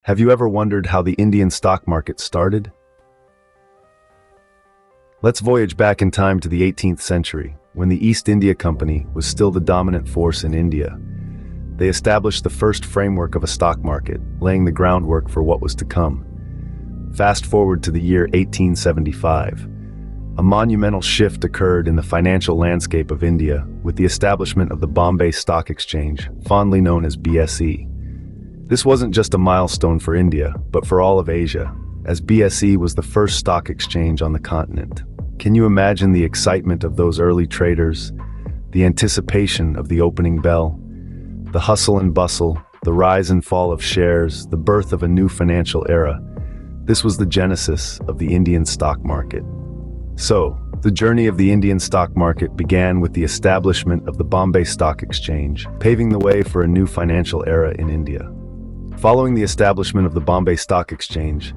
Have you ever wondered how the Indian stock market started? Let's voyage back in time to the 18th century, when the East India Company was still the dominant force in India. They established the first framework of a stock market, laying the groundwork for what was to come. Fast forward to the year 1875. A monumental shift occurred in the financial landscape of India with the establishment of the Bombay Stock Exchange, fondly known as BSE. This wasn't just a milestone for India, but for all of Asia, as BSE was the first stock exchange on the continent. Can you imagine the excitement of those early traders, the anticipation of the opening bell, the hustle and bustle, the rise and fall of shares, the birth of a new financial era? This was the genesis of the Indian stock market. So, the journey of the Indian stock market began with the establishment of the Bombay Stock Exchange, paving the way for a new financial era in India. Following the establishment of the Bombay Stock Exchange,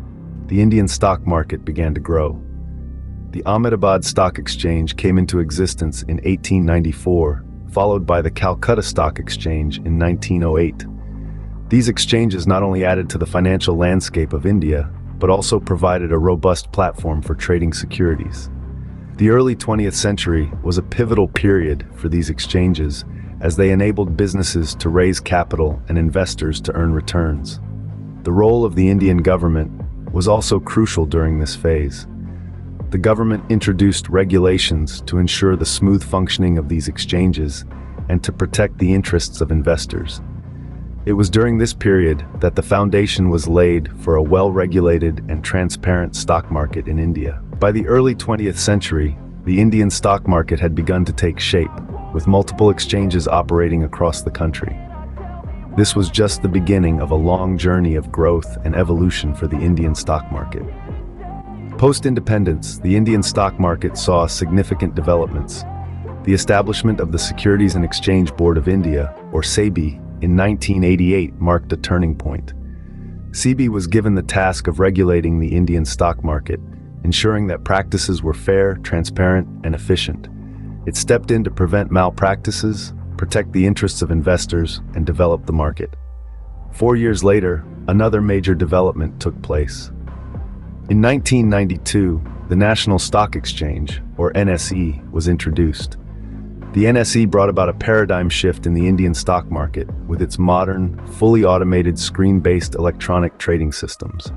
the Indian stock market began to grow. The Ahmedabad Stock Exchange came into existence in 1894, followed by the Calcutta Stock Exchange in 1908. These exchanges not only added to the financial landscape of India, but also provided a robust platform for trading securities. The early 20th century was a pivotal period for these exchanges, as they enabled businesses to raise capital and investors to earn returns. The role of the Indian government was also crucial during this phase. The government introduced regulations to ensure the smooth functioning of these exchanges and to protect the interests of investors. It was during this period that the foundation was laid for a well-regulated and transparent stock market in India. By the early 20th century, the Indian stock market had begun to take shape, with multiple exchanges operating across the country. This was just the beginning of a long journey of growth and evolution for the Indian stock market. Post-independence, the Indian stock market saw significant developments. The establishment of the Securities and Exchange Board of India, or SEBI, in 1988 marked a turning point. SEBI was given the task of regulating the Indian stock market, ensuring that practices were fair, transparent, and efficient. It stepped in to prevent malpractices, protect the interests of investors, and develop the market. 4 years later, another major development took place. In 1992, the National Stock Exchange, or NSE, was introduced. The NSE brought about a paradigm shift in the Indian stock market with its modern, fully automated screen-based electronic trading systems.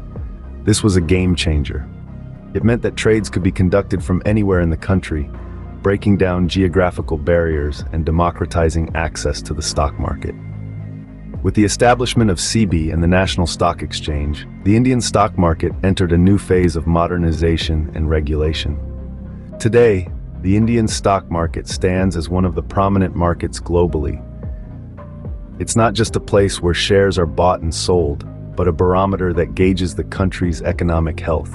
This was a game changer. It meant that trades could be conducted from anywhere in the country, breaking down geographical barriers and democratizing access to the stock market. With the establishment of SEBI and the National Stock Exchange, the Indian stock market entered a new phase of modernization and regulation. Today, the Indian stock market stands as one of the prominent markets globally. It's not just a place where shares are bought and sold, but a barometer that gauges the country's economic health.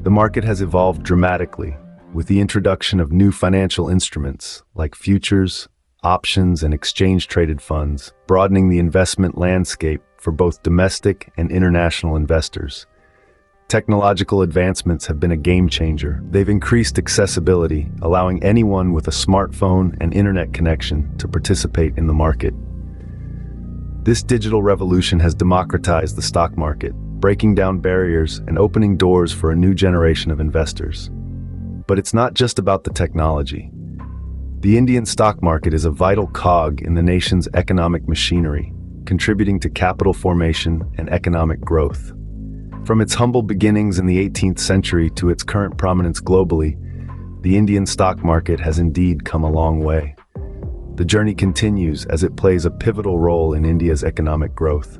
The market has evolved dramatically, with the introduction of new financial instruments like futures, options, and exchange-traded funds, broadening the investment landscape for both domestic and international investors. Technological advancements have been a game changer. They've increased accessibility, allowing anyone with a smartphone and internet connection to participate in the market. This digital revolution has democratized the stock market, breaking down barriers and opening doors for a new generation of investors. But it's not just about the technology. The Indian stock market is a vital cog in the nation's economic machinery, contributing to capital formation and economic growth. From its humble beginnings in the 18th century to its current prominence globally, the Indian stock market has indeed come a long way. The journey continues as it plays a pivotal role in India's economic growth.